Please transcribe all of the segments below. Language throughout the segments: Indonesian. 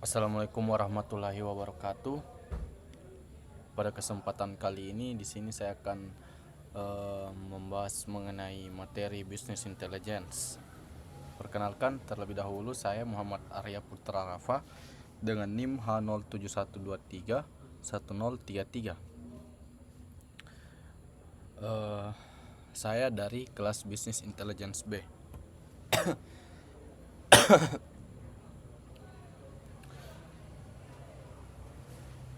Assalamualaikum warahmatullahi wabarakatuh. Pada kesempatan kali ini di sini saya akan membahas mengenai materi Business Intelligence. Perkenalkan terlebih dahulu, saya Muhammad Arya Putra Rafa dengan NIM H071231033. Saya dari kelas Business Intelligence B.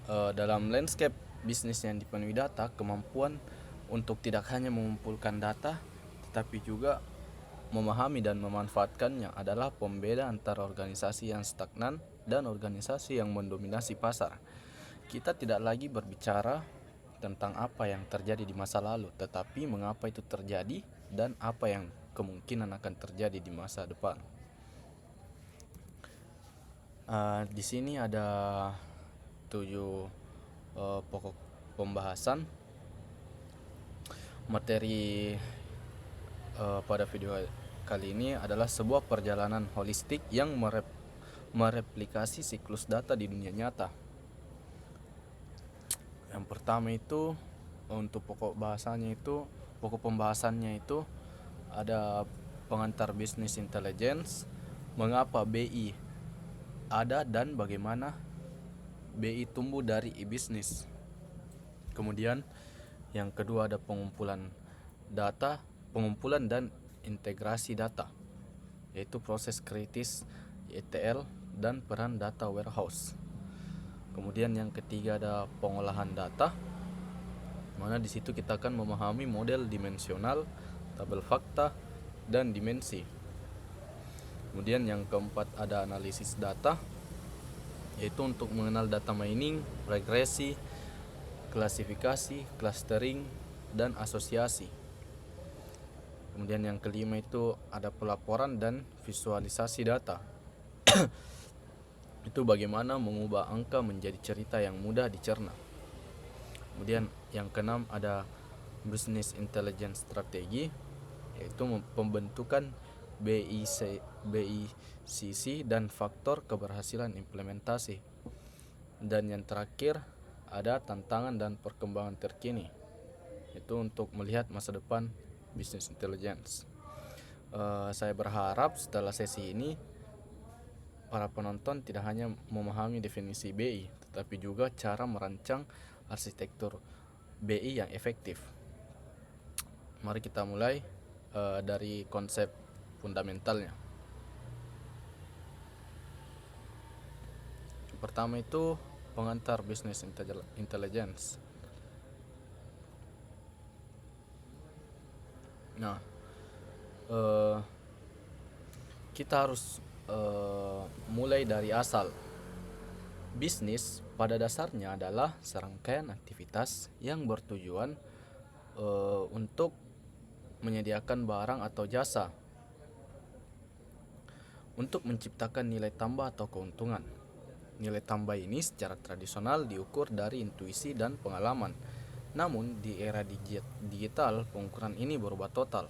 Dalam landscape bisnis yang dipenuhi data, kemampuan untuk tidak hanya mengumpulkan data tetapi juga memahami dan memanfaatkannya adalah pembeda antara organisasi yang stagnan dan organisasi yang mendominasi pasar. Kita tidak lagi berbicara tentang apa yang terjadi di masa lalu, tetapi mengapa itu terjadi dan apa yang kemungkinan akan terjadi di masa depan. Di sini ada 7 pokok pembahasan. Materi pada video kali ini adalah sebuah perjalanan holistik yang mereplikasi siklus data di dunia nyata. Yang pertama itu untuk pokok pembahasannya itu ada pengantar bisnis intelligence, mengapa BI ada dan bagaimana BI tumbuh dari e-bisnis. Kemudian yang kedua ada pengumpulan dan integrasi data, yaitu proses kritis ETL dan peran data warehouse. Kemudian yang ketiga ada pengolahan data, mana di situ kita akan memahami model dimensional, tabel fakta, dan dimensi. Kemudian yang keempat ada analisis data, yaitu untuk mengenal data mining, regresi, klasifikasi, clustering, dan asosiasi. Kemudian yang kelima itu ada pelaporan dan visualisasi data. Itu bagaimana mengubah angka menjadi cerita yang mudah dicerna. Kemudian yang keenam ada business intelligence strategi, yaitu pembentukan BICC dan faktor keberhasilan implementasi. Dan yang terakhir ada tantangan dan perkembangan terkini, itu untuk melihat masa depan business intelligence. Saya berharap setelah sesi ini para penonton tidak hanya memahami definisi BI, tetapi juga cara merancang arsitektur BI yang efektif. Mari kita mulai dari konsep fundamentalnya. Pertama itu pengantar business intelligence. Nah, kita harus mulai dari asal. Bisnis pada dasarnya adalah serangkaian aktivitas yang bertujuan untuk menyediakan barang atau jasa untuk menciptakan nilai tambah atau keuntungan. Nilai tambah ini secara tradisional diukur dari intuisi dan pengalaman. Namun di era digital pengukuran ini berubah total.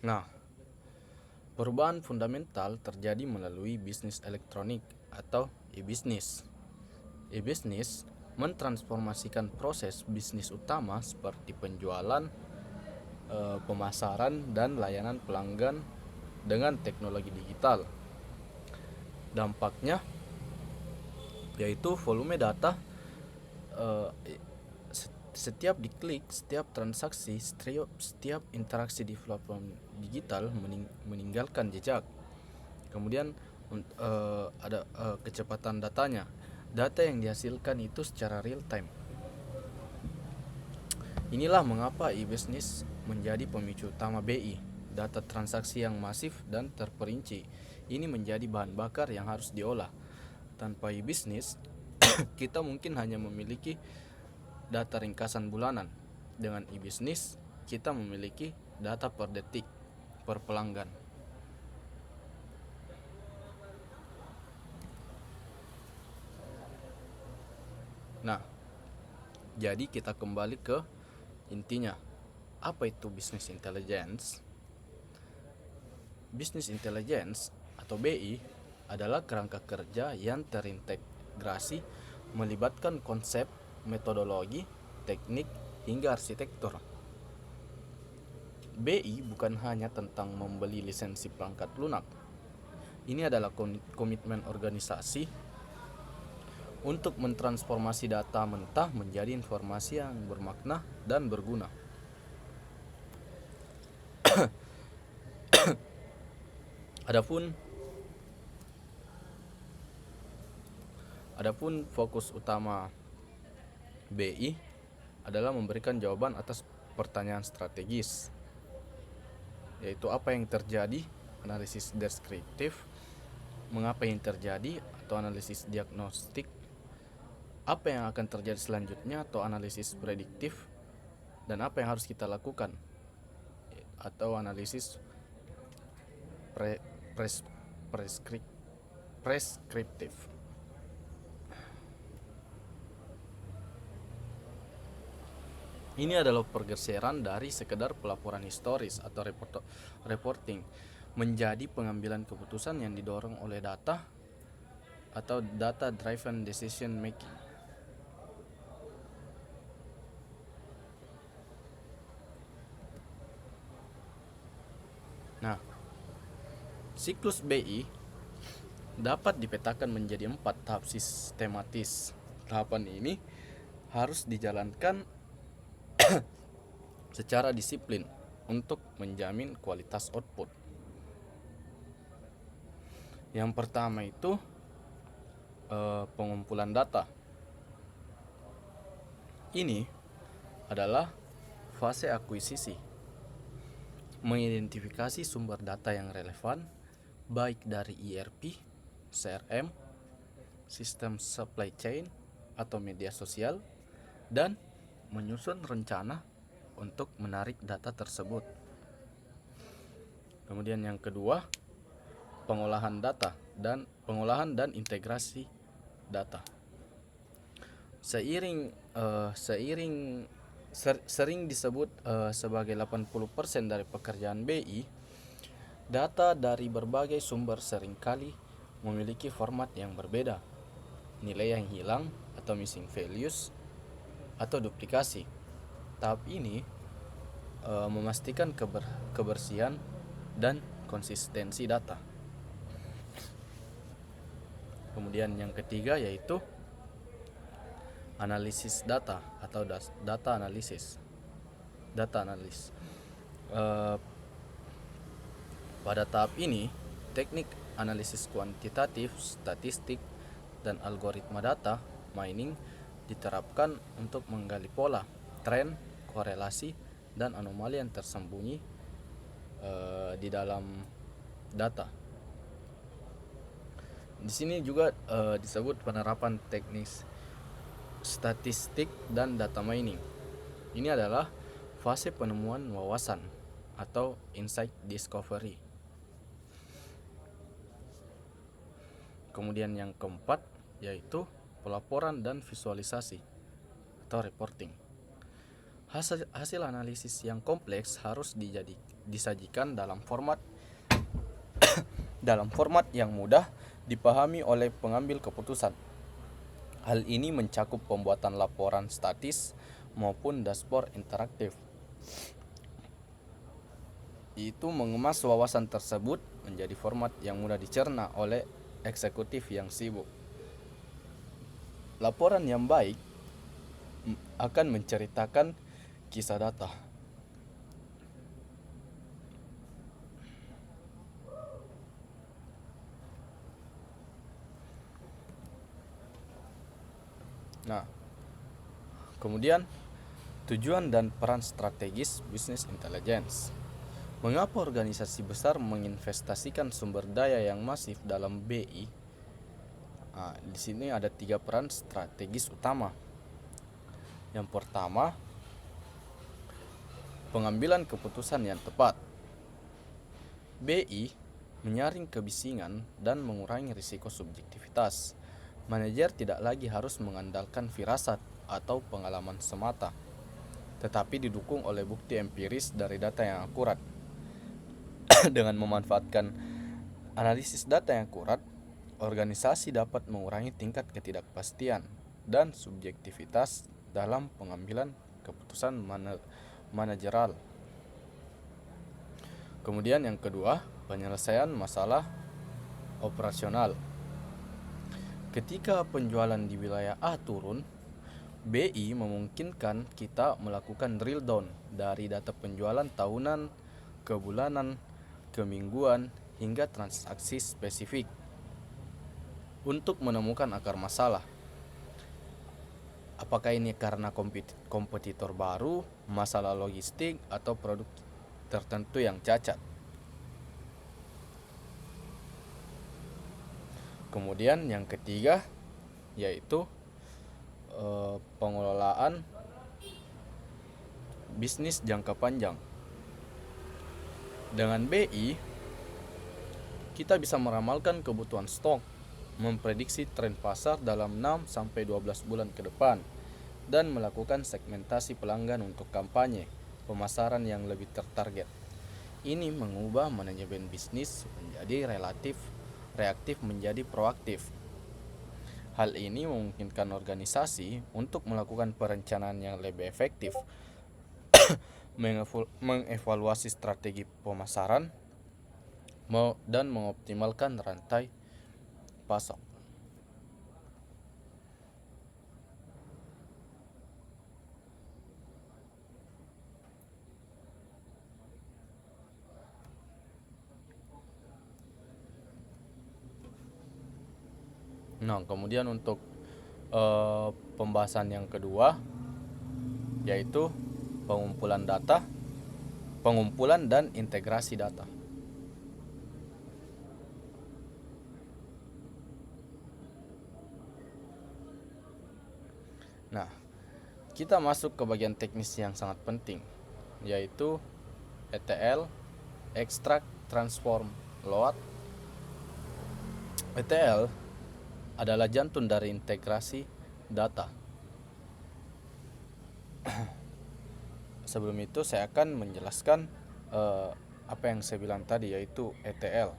Nah, perubahan fundamental terjadi melalui bisnis elektronik atau e-bisnis. E-bisnis mentransformasikan proses bisnis utama seperti penjualan, pemasaran, dan layanan pelanggan dengan teknologi digital. Dampaknya yaitu volume data, setiap diklik, setiap transaksi, setiap interaksi di platform digital meninggalkan jejak. Kemudian ada kecepatan datanya. Data yang dihasilkan itu secara real time. Inilah mengapa e-business menjadi pemicu utama BI. Data transaksi yang masif dan terperinci ini menjadi bahan bakar yang harus diolah. Tanpa e-business, kita mungkin hanya memiliki data ringkasan bulanan. Dengan e-business, kita memiliki data per detik, per pelanggan. Nah, Jadi kita kembali ke intinya. Apa itu business intelligence? Business intelligence atau BI adalah kerangka kerja yang terintegrasi melibatkan konsep, metodologi, teknik, hingga arsitektur. BI bukan hanya tentang membeli lisensi perangkat lunak. Ini adalah komitmen organisasi untuk mentransformasi data mentah menjadi informasi yang bermakna dan berguna. Adapun fokus utama BI adalah memberikan jawaban atas pertanyaan strategis, yaitu apa yang terjadi, analisis deskriptif, mengapa yang terjadi atau analisis diagnostik, apa yang akan terjadi selanjutnya atau analisis prediktif, dan apa yang harus kita lakukan atau analisis preskriptif. Ini adalah pergeseran dari sekedar pelaporan historis atau reporting menjadi pengambilan keputusan yang didorong oleh data atau data driven decision making. Nah, siklus BI dapat dipetakan menjadi 4 tahap sistematis. Tahapan ini harus dijalankan secara disiplin untuk menjamin kualitas output. Yang pertama itu pengumpulan data. Ini adalah fase akuisisi, mengidentifikasi sumber data yang relevan baik dari ERP, CRM, sistem supply chain, atau media sosial, dan menyusun rencana untuk menarik data tersebut. Kemudian yang kedua, pengolahan dan integrasi data. Sering disebut sebagai 80% dari pekerjaan BI, data dari berbagai sumber seringkali memiliki format yang berbeda, nilai yang hilang atau missing values, atau duplikasi. Tahap ini memastikan kebersihan dan konsistensi data. Kemudian yang ketiga yaitu analisis data atau data analis. Pada tahap ini, teknik analisis kuantitatif, statistik, dan algoritma data mining diterapkan untuk menggali pola, tren, korelasi, dan anomali yang tersembunyi di dalam data. Di sini juga disebut penerapan teknik statistik dan data mining. Ini adalah fase penemuan wawasan atau insight discovery. Kemudian yang keempat yaitu pelaporan dan visualisasi atau reporting. Hasil analisis yang kompleks harus disajikan dalam format yang mudah dipahami oleh pengambil keputusan. Hal ini mencakup pembuatan laporan statis maupun dashboard interaktif. Itu mengemas wawasan tersebut menjadi format yang mudah dicerna oleh eksekutif yang sibuk. Laporan yang baik akan menceritakan kisah data. Nah, kemudian tujuan dan peran strategis business intelligence. Mengapa organisasi besar menginvestasikan sumber daya yang masif dalam BI? Di sini ada 3 peran strategis utama. Yang pertama, pengambilan keputusan yang tepat. BI menyaring kebisingan dan mengurangi risiko subjektivitas, Manajer tidak lagi harus mengandalkan firasat atau pengalaman semata, tetapi didukung oleh bukti empiris dari data yang akurat. Dengan memanfaatkan analisis data yang akurat, organisasi dapat mengurangi tingkat ketidakpastian dan subjektivitas dalam pengambilan keputusan manajerial. Kemudian yang kedua, penyelesaian masalah operasional. Ketika penjualan di wilayah A turun, BI memungkinkan kita melakukan drill down dari data penjualan tahunan, ke bulanan, ke mingguan, hingga transaksi spesifik untuk menemukan akar masalah. Apakah ini karena kompetitor baru, masalah logistik, atau produk tertentu yang cacat? Kemudian yang ketiga yaitu pengelolaan bisnis jangka panjang. Dengan BI, kita bisa meramalkan kebutuhan stok, memprediksi tren pasar dalam 6-12 bulan ke depan, dan melakukan segmentasi pelanggan untuk kampanye pemasaran yang lebih tertarget. Ini mengubah manajemen bisnis menjadi reaktif menjadi proaktif. Hal ini memungkinkan organisasi untuk melakukan perencanaan yang lebih efektif, mengevaluasi strategi pemasaran, dan mengoptimalkan rantai pasok. Nah, kemudian untuk pembahasan yang kedua yaitu pengumpulan dan integrasi data. Nah, kita masuk ke bagian teknis yang sangat penting, yaitu ETL, extract, transform, load. ETL adalah jantung dari integrasi data. Sebelum itu saya akan menjelaskan apa yang saya bilang tadi, yaitu ETL.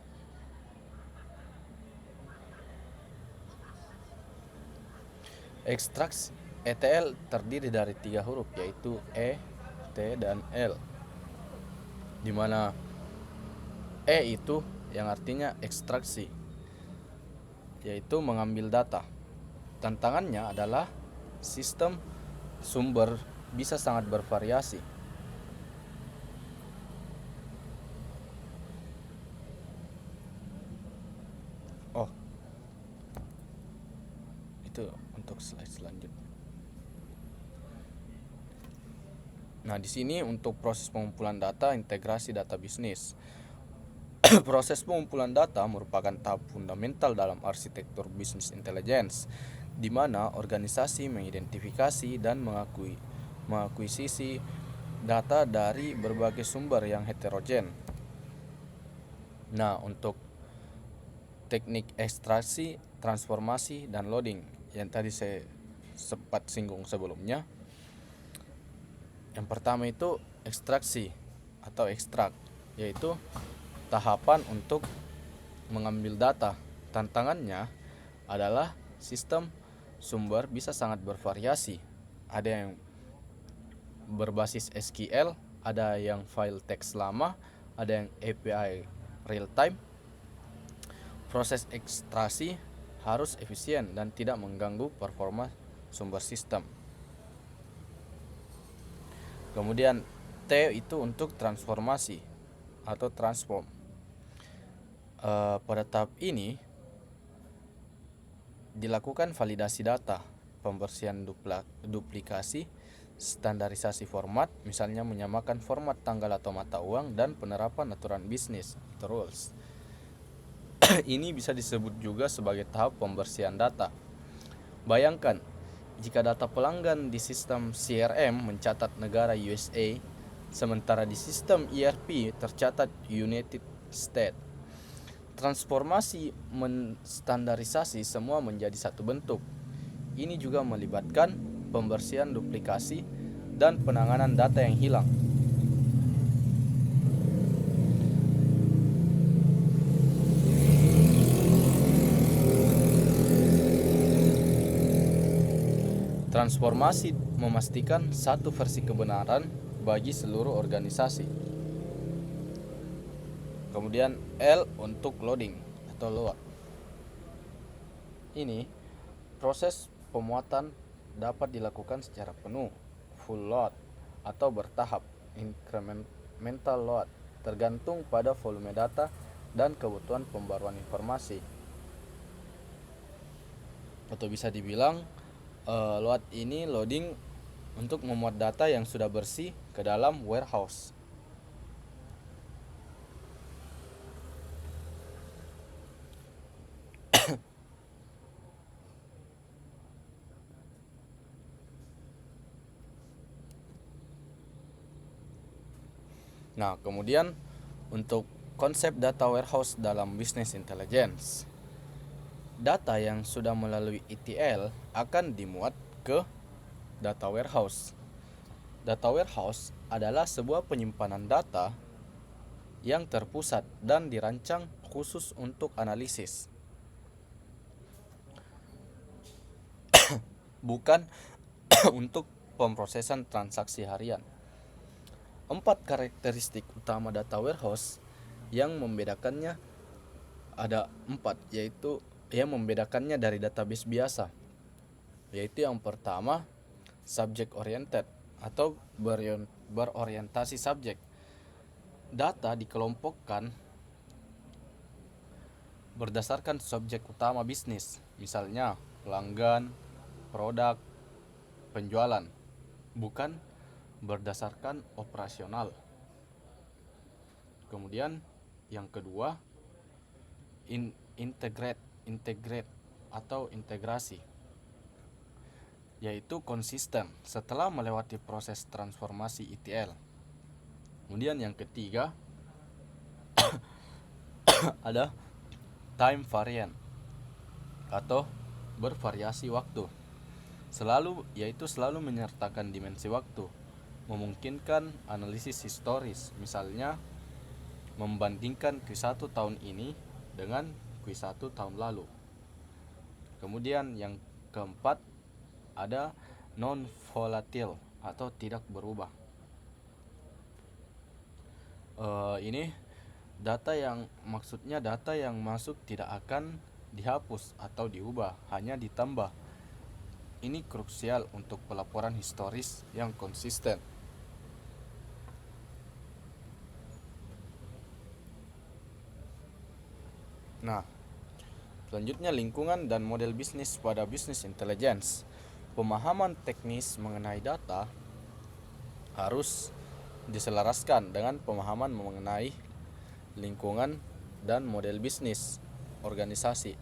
Ekstraksi ETL terdiri dari 3 huruf, yaitu E, T, dan L, di mana E itu yang artinya ekstraksi, yaitu mengambil data. Tantangannya adalah sistem sumber bisa sangat bervariasi. Oh, itu untuk slide selanjutnya. Nah, di sini untuk proses pengumpulan data, integrasi data bisnis. Proses pengumpulan data merupakan tahap fundamental dalam arsitektur bisnis intelligence, di mana organisasi mengidentifikasi dan mengakuisisi data dari berbagai sumber yang heterogen. Nah, untuk teknik ekstraksi, transformasi, dan loading yang tadi saya sempat singgung sebelumnya. Yang pertama itu ekstraksi atau ekstrak, yaitu tahapan untuk mengambil data. Tantangannya adalah sistem sumber bisa sangat bervariasi. Ada yang berbasis SQL, ada yang file teks lama, ada yang API real time. Proses ekstraksi harus efisien dan tidak mengganggu performa sumber sistem. Kemudian T itu untuk transformasi atau transform. Pada tahap ini dilakukan validasi data, pembersihan duplikasi, standarisasi format, misalnya menyamakan format tanggal atau mata uang, dan penerapan aturan bisnis atau rules. Ini bisa disebut juga sebagai tahap pembersihan data. Bayangkan jika data pelanggan di sistem CRM mencatat negara USA, sementara di sistem ERP tercatat United States. Transformasi menstandarisasi semua menjadi satu bentuk. Ini juga melibatkan pembersihan duplikasi dan penanganan data yang hilang. Transformasi memastikan satu versi kebenaran bagi seluruh organisasi. Kemudian L untuk loading atau load. Ini proses pemuatan dapat dilakukan secara penuh, full load, atau bertahap, incremental load, tergantung pada volume data dan kebutuhan pembaruan informasi. Atau bisa dibilang load ini loading untuk memuat data yang sudah bersih ke dalam warehouse. Nah, kemudian untuk konsep data warehouse dalam business intelligence. Data yang sudah melalui ETL akan dimuat ke data warehouse. Data warehouse adalah sebuah penyimpanan data yang terpusat dan dirancang khusus untuk analisis, bukan untuk pemrosesan transaksi harian. 4 karakteristik utama data warehouse yang membedakannya ada 4, yaitu yang membedakannya dari database biasa. Yaitu yang pertama, subject oriented atau berorientasi subjek. Data dikelompokkan berdasarkan subjek utama bisnis, misalnya pelanggan, produk, penjualan, bukan berdasarkan operasional. Kemudian yang kedua, integrate atau integrasi, yaitu konsisten setelah melewati proses transformasi ETL. Kemudian yang ketiga ada time variant atau bervariasi waktu. Selalu menyertakan dimensi waktu, memungkinkan analisis historis, misalnya membandingkan Q1 tahun ini dengan Q1 tahun lalu. Kemudian yang keempat ada non volatile atau tidak berubah. Ini maksudnya data yang masuk tidak akan dihapus atau diubah, hanya ditambah. Ini krusial untuk pelaporan historis yang konsisten. Nah, selanjutnya lingkungan dan model bisnis pada business intelligence. Pemahaman teknis mengenai data harus diselaraskan dengan pemahaman mengenai lingkungan dan model bisnis organisasi.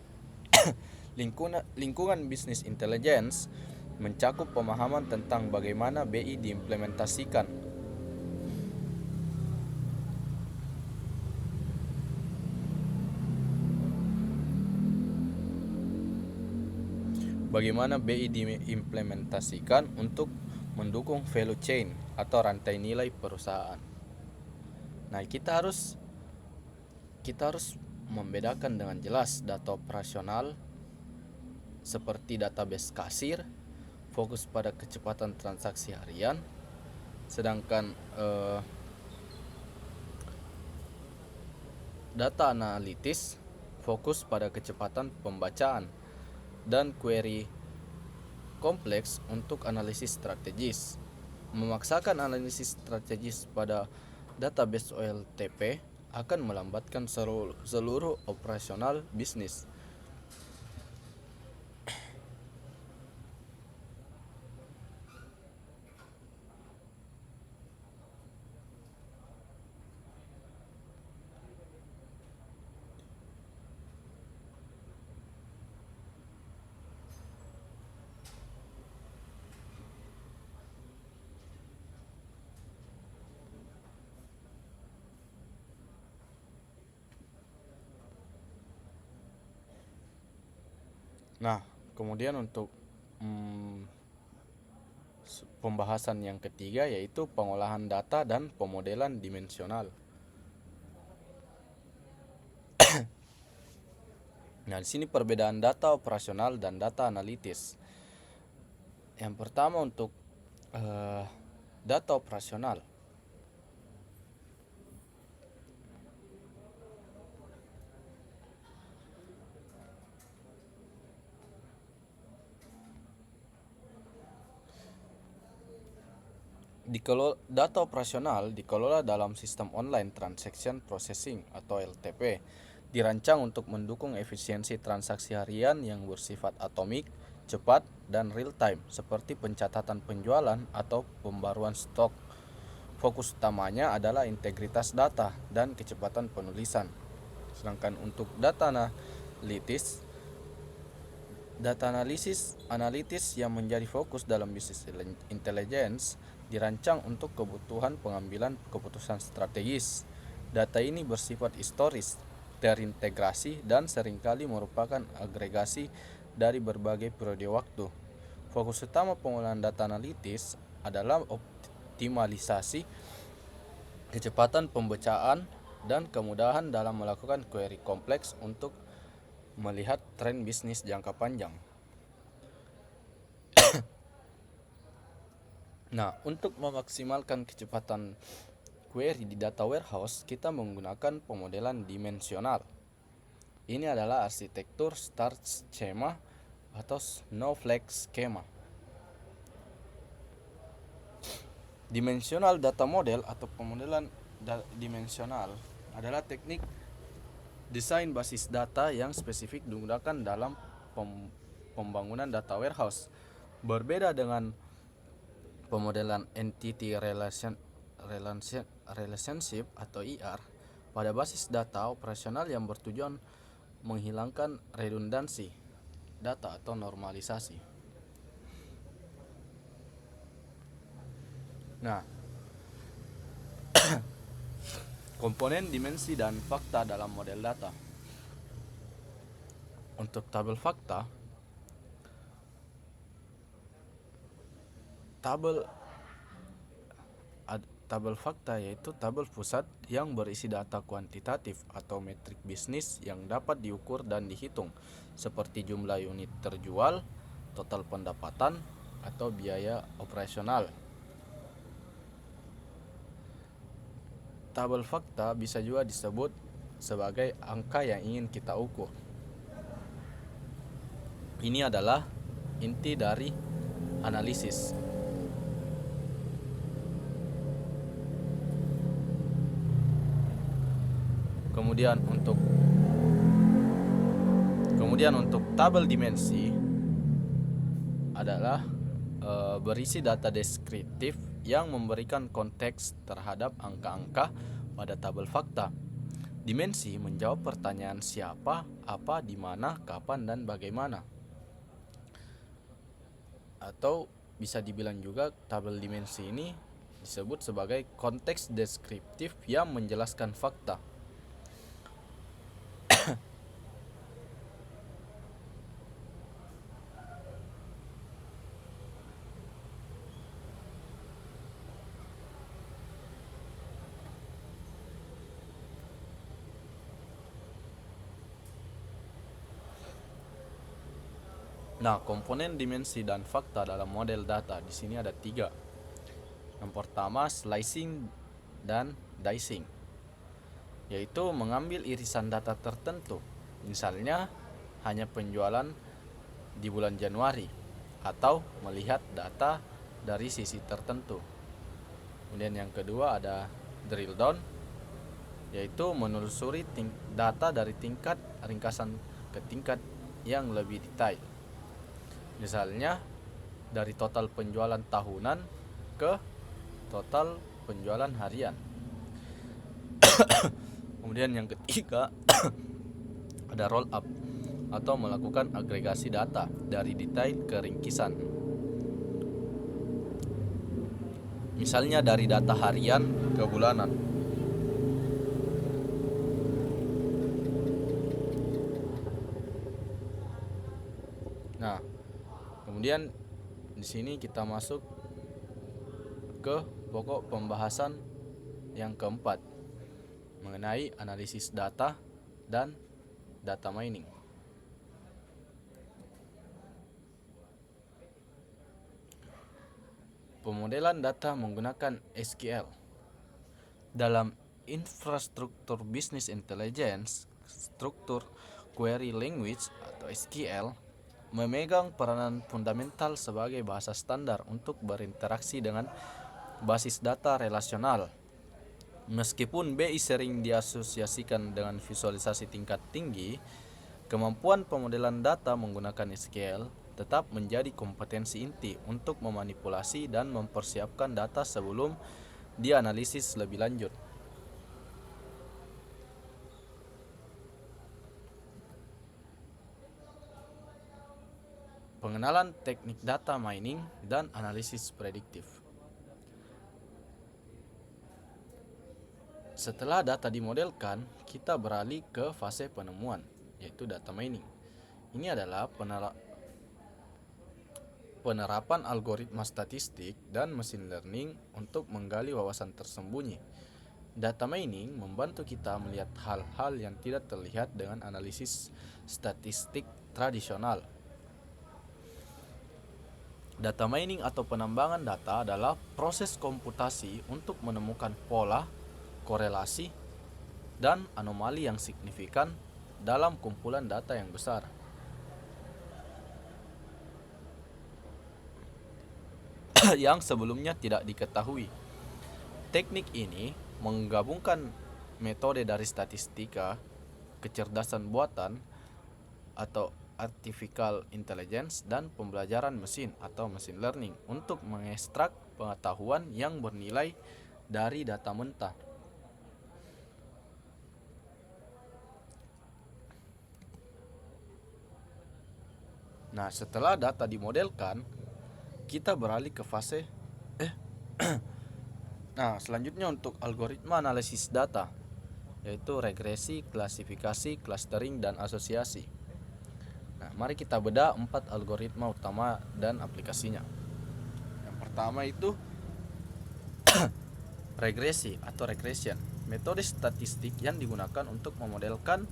Lingkungan bisnis intelligence mencakup pemahaman tentang bagaimana BI diimplementasikan, untuk mendukung value chain atau rantai nilai perusahaan. Nah, kita harus membedakan dengan jelas data operasional seperti database kasir, fokus pada kecepatan transaksi harian, sedangkan data analitis fokus pada kecepatan pembacaan, dan query kompleks untuk analisis strategis. Memaksakan analisis strategis pada database OLTP akan melambatkan seluruh operasional bisnis. Nah, kemudian untuk pembahasan yang ketiga yaitu pengolahan data dan pemodelan dimensional. Nah, di sini perbedaan data operasional dan data analitis. Yang pertama untuk data operasional. Data operasional dikelola dalam sistem online transaction processing atau LTP, dirancang untuk mendukung efisiensi transaksi harian yang bersifat atomik, cepat, dan real time seperti pencatatan penjualan atau pembaruan stok. Fokus utamanya adalah integritas data dan kecepatan penulisan. Sedangkan untuk data analitis yang menjadi fokus dalam bisnis intelligence dirancang untuk kebutuhan pengambilan keputusan strategis. Data ini bersifat historis, terintegrasi, dan seringkali merupakan agregasi dari berbagai periode waktu. Fokus utama pengolahan data analitis adalah optimalisasi kecepatan pembacaan dan kemudahan dalam melakukan query kompleks untuk melihat tren bisnis jangka panjang. Nah, untuk memaksimalkan kecepatan query di data warehouse, kita menggunakan pemodelan dimensional. Ini adalah arsitektur star schema atau snowflake schema. Dimensional data model atau pemodelan dimensional adalah teknik desain basis data yang spesifik digunakan dalam pembangunan data warehouse. Berbeda dengan pemodelan entity relationship atau ER, pada basis data operasional yang bertujuan menghilangkan redundansi data atau normalisasi. Nah, komponen dimensi dan fakta dalam model data. Untuk tabel fakta, tabel fakta yaitu tabel pusat yang berisi data kuantitatif atau metrik bisnis yang dapat diukur dan dihitung, seperti jumlah unit terjual, total pendapatan, atau biaya operasional. Tabel fakta bisa juga disebut sebagai angka yang ingin kita ukur. Ini adalah inti dari analisis. Kemudian untuk tabel dimensi adalah berisi data deskriptif yang memberikan konteks terhadap angka-angka pada tabel fakta. Dimensi menjawab pertanyaan siapa, apa, di mana, kapan, dan bagaimana. Atau bisa dibilang juga tabel dimensi ini disebut sebagai konteks deskriptif yang menjelaskan fakta. Nah, komponen dimensi dan fakta dalam model data di sini ada 3. Yang pertama, slicing dan dicing, yaitu mengambil irisan data tertentu, misalnya hanya penjualan di bulan Januari, atau melihat data dari sisi tertentu. Kemudian yang kedua ada drill down, yaitu menelusuri data dari tingkat ringkasan ke tingkat yang lebih detail. Misalnya dari total penjualan tahunan ke total penjualan harian. Kemudian yang ketiga ada roll up atau melakukan agregasi data dari detail ke ringkisan. Misalnya dari data harian ke bulanan. Kemudian di sini kita masuk ke pokok pembahasan yang keempat mengenai analisis data dan data mining. Pemodelan data menggunakan SQL. Dalam infrastruktur business intelligence, struktur query language atau SQL memegang peranan fundamental sebagai bahasa standar untuk berinteraksi dengan basis data relasional. Meskipun BI sering diasosiasikan dengan visualisasi tingkat tinggi, kemampuan pemodelan data menggunakan SQL tetap menjadi kompetensi inti untuk memanipulasi dan mempersiapkan data sebelum dianalisis lebih lanjut. Pengenalan teknik data mining dan analisis prediktif. Setelah data dimodelkan, kita beralih ke fase penemuan, yaitu data mining. Ini adalah penerapan algoritma statistik dan mesin learning untuk menggali wawasan tersembunyi. Data mining membantu kita melihat hal-hal yang tidak terlihat dengan analisis statistik tradisional. Data mining atau penambangan data adalah proses komputasi untuk menemukan pola, korelasi, dan anomali yang signifikan dalam kumpulan data yang besar. Yang sebelumnya tidak diketahui. Teknik ini menggabungkan metode dari statistika, kecerdasan buatan atau artificial intelligence, dan pembelajaran mesin atau machine learning untuk mengekstrak pengetahuan yang bernilai dari data mentah. Nah, setelah data dimodelkan, kita beralih ke fase Nah, selanjutnya untuk algoritma analisis data, yaitu regresi, klasifikasi, clustering, dan asosiasi. Nah, mari kita bedah 4 algoritma utama dan aplikasinya. Yang pertama itu regresi atau regression, metode statistik yang digunakan untuk memodelkan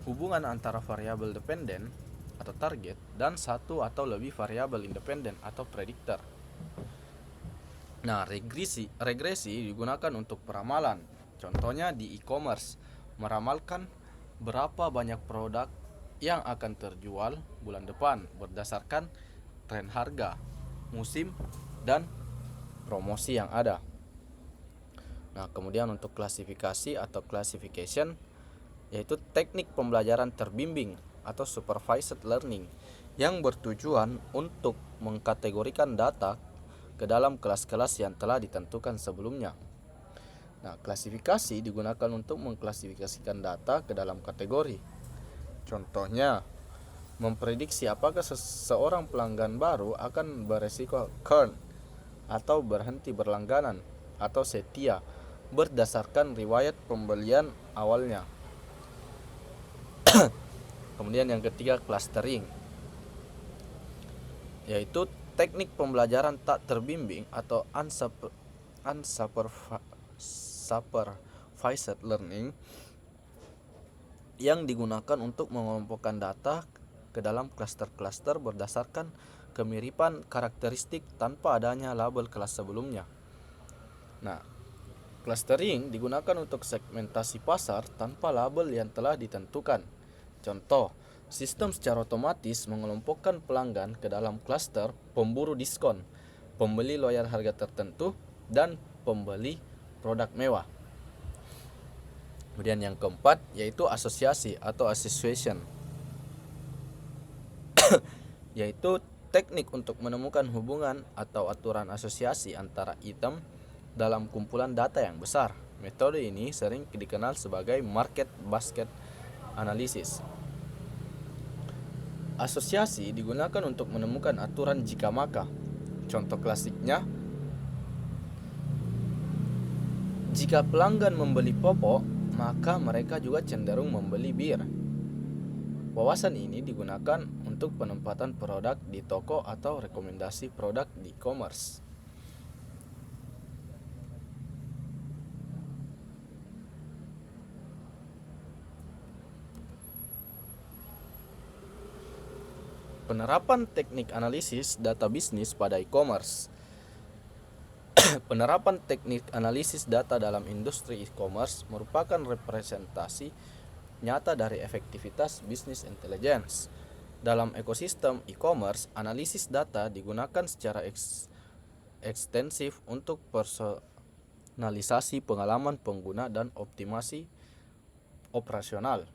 hubungan antara variabel dependen atau target dan satu atau lebih variabel independen atau prediktor. Nah, regresi digunakan untuk peramalan. Contohnya di e-commerce, meramalkan berapa banyak produk yang akan terjual bulan depan berdasarkan tren harga, musim, dan promosi yang ada. Nah, kemudian untuk klasifikasi atau classification, yaitu teknik pembelajaran terbimbing atau supervised learning yang bertujuan untuk mengkategorikan data ke dalam kelas-kelas yang telah ditentukan sebelumnya. Nah, klasifikasi digunakan untuk mengklasifikasikan data ke dalam kategori. Contohnya, memprediksi apakah seseorang pelanggan baru akan beresiko churn atau berhenti berlangganan atau setia berdasarkan riwayat pembelian awalnya. Kemudian yang ketiga, clustering, yaitu teknik pembelajaran tak terbimbing atau unsupervised learning yang digunakan untuk mengelompokkan data ke dalam klaster-klaster berdasarkan kemiripan karakteristik tanpa adanya label kelas sebelumnya. Nah, clustering digunakan untuk segmentasi pasar tanpa label yang telah ditentukan. Contoh, sistem secara otomatis mengelompokkan pelanggan ke dalam klaster pemburu diskon, pembeli loyal harga tertentu, dan pembeli produk mewah. Kemudian yang keempat yaitu asosiasi atau association, yaitu teknik untuk menemukan hubungan atau aturan asosiasi antara item dalam kumpulan data yang besar. Metode ini sering dikenal sebagai market basket analysis. Asosiasi digunakan untuk menemukan aturan jika maka. Contoh klasiknya, jika pelanggan membeli popok, maka mereka juga cenderung membeli bir. Wawasan ini digunakan untuk penempatan produk di toko atau rekomendasi produk di e-commerce. Penerapan teknik analisis data bisnis pada e-commerce. Penerapan teknik analisis data dalam industri e-commerce merupakan representasi nyata dari efektivitas bisnis intelligence. Dalam ekosistem e-commerce, analisis data digunakan secara ekstensif untuk personalisasi pengalaman pengguna dan optimasi operasional.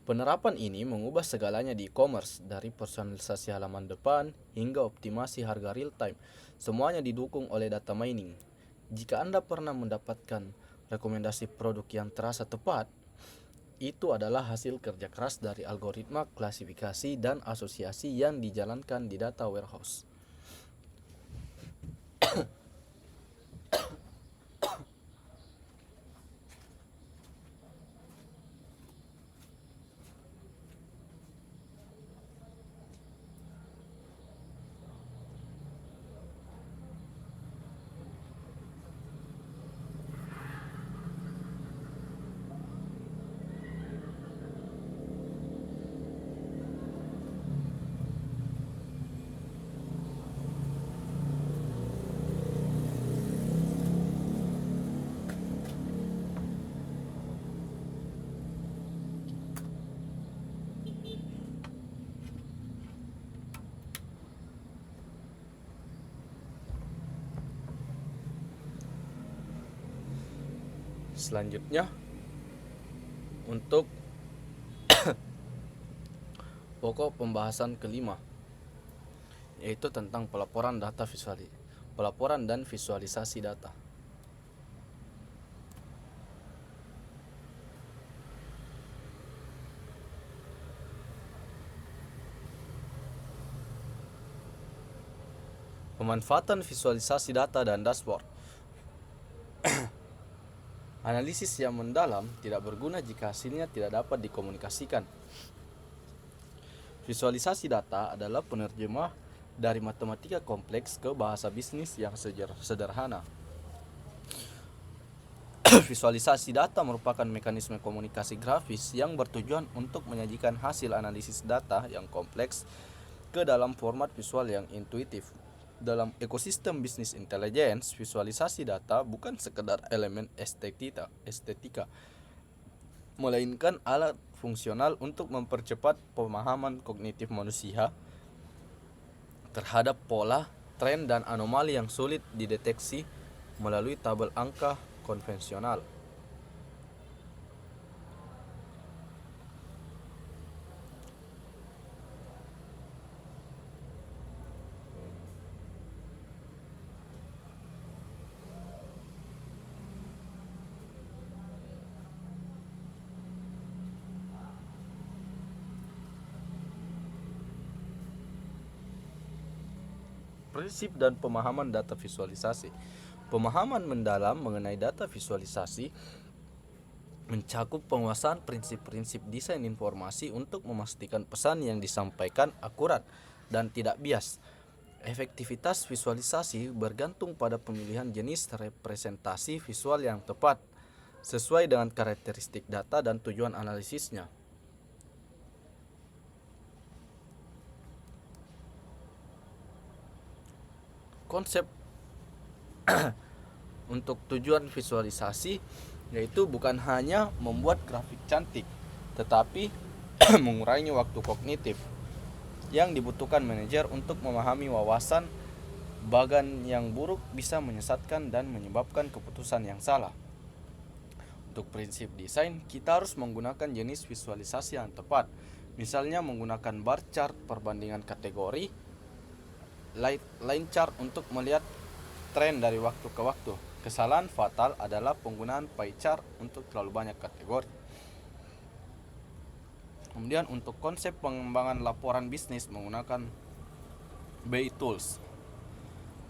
Penerapan ini mengubah segalanya di e-commerce, dari personalisasi halaman depan hingga optimasi harga real time. Semuanya didukung oleh data mining. Jika Anda pernah mendapatkan rekomendasi produk yang terasa tepat, itu adalah hasil kerja keras dari algoritma klasifikasi dan asosiasi yang dijalankan di data warehouse. Selanjutnya, untuk pokok pembahasan kelima, yaitu tentang pelaporan dan visualisasi data. Pemanfaatan visualisasi data dan dashboard. Analisis yang mendalam tidak berguna jika hasilnya tidak dapat dikomunikasikan. Visualisasi data adalah penerjemah dari matematika kompleks ke bahasa bisnis yang sederhana. Visualisasi data merupakan mekanisme komunikasi grafis yang bertujuan untuk menyajikan hasil analisis data yang kompleks ke dalam format visual yang intuitif. Dalam ekosistem bisnis intelligence, visualisasi data bukan sekedar elemen estetika, melainkan alat fungsional untuk mempercepat pemahaman kognitif manusia terhadap pola, tren, dan anomali yang sulit dideteksi melalui tabel angka konvensional. Prinsip dan pemahaman data visualisasi. Pemahaman mendalam mengenai data visualisasi mencakup penguasaan prinsip-prinsip desain informasi untuk memastikan pesan yang disampaikan akurat dan tidak bias. Efektivitas visualisasi bergantung pada pemilihan jenis representasi visual yang tepat, sesuai dengan karakteristik data dan tujuan analisisnya. Konsep untuk tujuan visualisasi yaitu bukan hanya membuat grafik cantik, tetapi mengurangi waktu kognitif yang dibutuhkan manajer untuk memahami wawasan bagan yang buruk bisa menyesatkan dan menyebabkan keputusan yang salah. Untuk prinsip desain, kita harus menggunakan jenis visualisasi yang tepat, misalnya menggunakan bar chart perbandingan kategori, line chart untuk melihat tren dari waktu ke waktu. Kesalahan fatal adalah penggunaan pie chart untuk terlalu banyak kategori. Kemudian untuk konsep pengembangan laporan bisnis menggunakan BI Tools.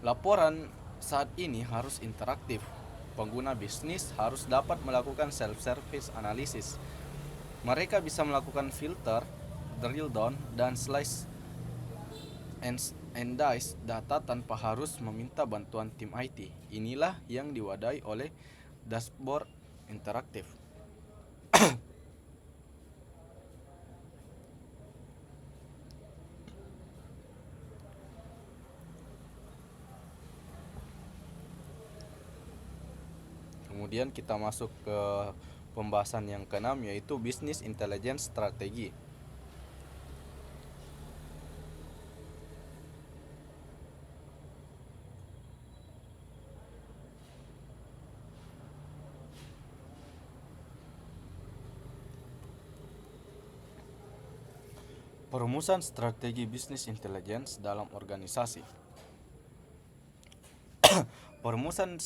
Laporan saat ini harus interaktif. Pengguna bisnis harus dapat melakukan self-service analysis. Mereka bisa melakukan filter drill down, dan slice and dice data tanpa harus meminta bantuan tim IT. Inilah yang diwadahi oleh dashboard interaktif. Kemudian kita masuk ke pembahasan yang keenam, yaitu Business Intelligence Strategi. Perumusan strategi bisnis intelligence dalam organisasi. Perumusan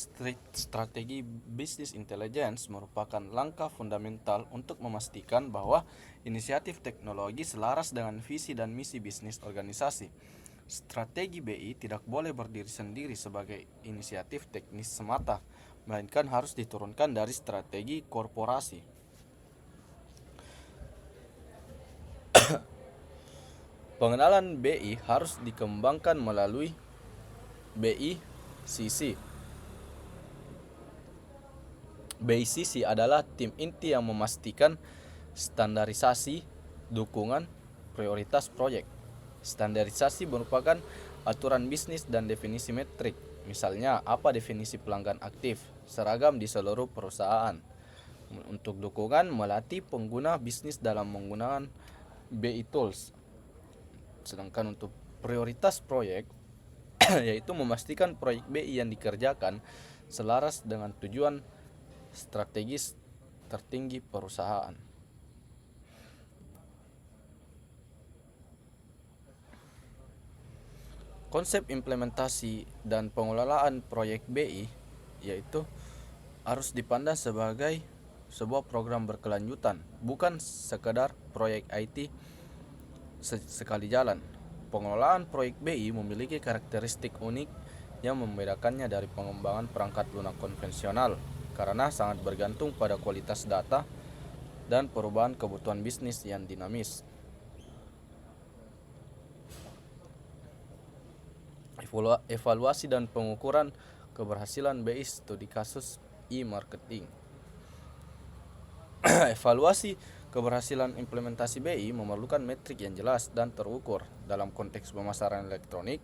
strategi bisnis intelligence merupakan langkah fundamental untuk memastikan bahwa inisiatif teknologi selaras dengan visi dan misi bisnis organisasi. Strategi BI tidak boleh berdiri sendiri sebagai inisiatif teknis semata, melainkan harus diturunkan dari strategi korporasi. Pengenalan BI harus dikembangkan melalui BICC. BICC adalah tim inti yang memastikan standarisasi, dukungan, prioritas proyek. Standarisasi merupakan aturan bisnis dan definisi metrik. Misalnya, apa definisi pelanggan aktif, seragam di seluruh perusahaan. Untuk dukungan, melatih pengguna bisnis dalam menggunakan BI Tools. Sedangkan untuk prioritas proyek, yaitu memastikan proyek BI yang dikerjakan selaras dengan tujuan strategis tertinggi perusahaan. Konsep implementasi dan pengelolaan proyek BI yaitu harus dipandang sebagai sebuah program berkelanjutan, bukan sekedar proyek IT sekali jalan. Pengelolaan proyek BI memiliki karakteristik unik yang membedakannya dari pengembangan perangkat lunak konvensional karena sangat bergantung pada kualitas data dan perubahan kebutuhan bisnis yang dinamis. Evaluasi dan pengukuran keberhasilan BI studi kasus e-marketing. Evaluasi keberhasilan implementasi BI memerlukan metrik yang jelas dan terukur. Dalam konteks pemasaran elektronik,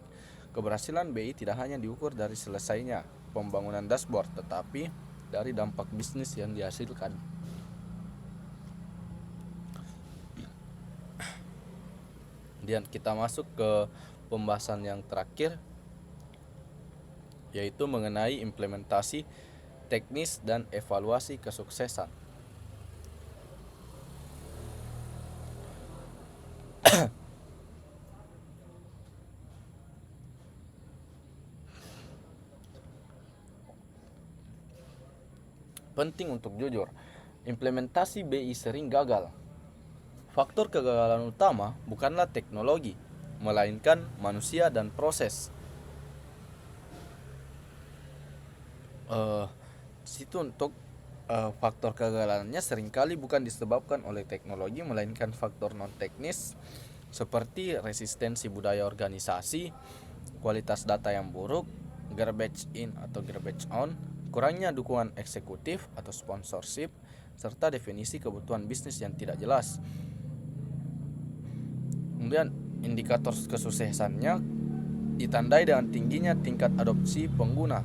keberhasilan BI tidak hanya diukur dari selesainya pembangunan dashboard, tetapi dari dampak bisnis yang dihasilkan. Dan kita masuk ke pembahasan yang terakhir, yaitu mengenai implementasi teknis dan evaluasi kesuksesan. Penting untuk jujur, implementasi BI sering gagal. Faktor kegagalan utama bukanlah teknologi, melainkan manusia dan proses. Situ untuk faktor kegagalannya seringkali bukan disebabkan oleh teknologi, melainkan faktor non teknis seperti resistensi budaya organisasi, kualitas data yang buruk, garbage in atau garbage on, kurangnya dukungan eksekutif atau sponsorship, serta definisi kebutuhan bisnis yang tidak jelas. Kemudian indikator kesuksesannya ditandai dengan tingginya tingkat adopsi pengguna,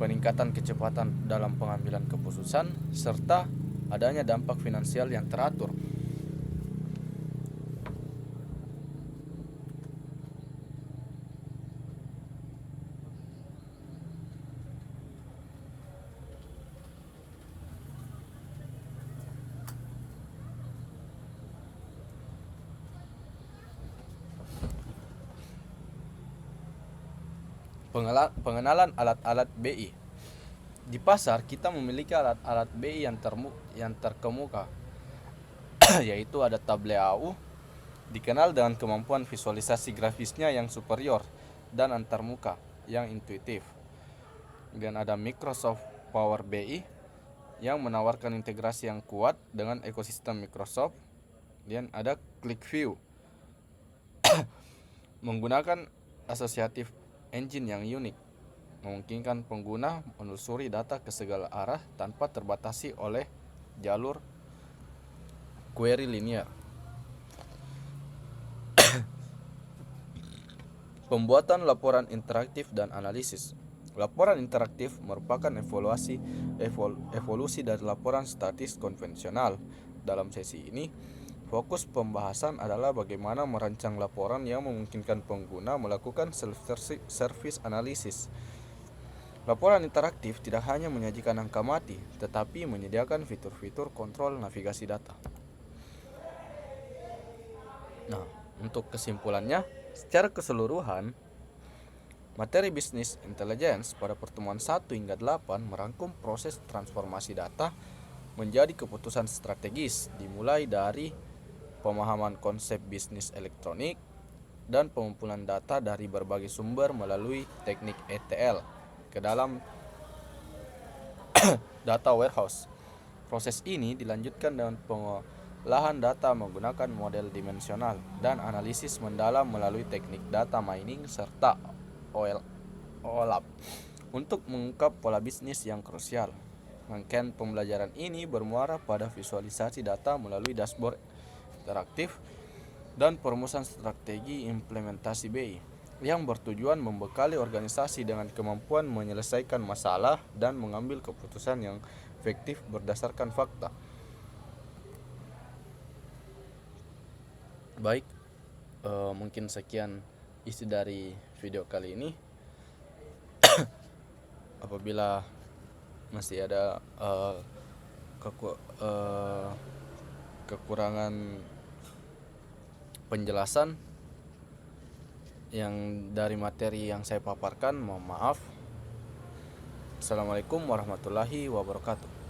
peningkatan kecepatan dalam pengambilan keputusan, serta adanya dampak finansial yang teratur. Pengenalan alat-alat BI. Di pasar kita memiliki alat-alat BI yang terkemuka, yaitu ada Tableau, dikenal dengan kemampuan visualisasi grafisnya yang superior dan antarmuka yang intuitif. Dan ada Microsoft Power BI yang menawarkan integrasi yang kuat dengan ekosistem Microsoft. Kemudian ada click view. Menggunakan associative engine yang unik, memungkinkan pengguna menelusuri data ke segala arah tanpa terbatasi oleh jalur query linear. Pembuatan laporan interaktif dan analisis. Laporan interaktif merupakan evolusi dari laporan statis konvensional. Dalam sesi ini, fokus pembahasan adalah bagaimana merancang laporan yang memungkinkan pengguna melakukan self-service analysis. Laporan interaktif tidak hanya menyajikan angka mati, tetapi menyediakan fitur-fitur kontrol navigasi data. Nah, untuk kesimpulannya, secara keseluruhan, materi bisnis intelligence pada pertemuan 1 hingga 8 merangkum proses transformasi data menjadi keputusan strategis, dimulai dari pemahaman konsep bisnis elektronik dan pengumpulan data dari berbagai sumber melalui teknik ETL ke dalam data warehouse. Proses ini dilanjutkan dengan pengolahan data menggunakan model dimensional dan analisis mendalam melalui teknik data mining serta OLAP untuk mengungkap pola bisnis yang krusial. Rangkaian pembelajaran ini bermuara pada visualisasi data melalui dashboard interaktif dan perumusan strategi implementasi BI yang bertujuan membekali organisasi dengan kemampuan menyelesaikan masalah dan mengambil keputusan yang efektif berdasarkan fakta. Baik, mungkin sekian isi dari video kali ini. Apabila masih ada kekurangan penjelasan yang dari materi yang saya paparkan, mohon maaf. Assalamualaikum warahmatullahi wabarakatuh.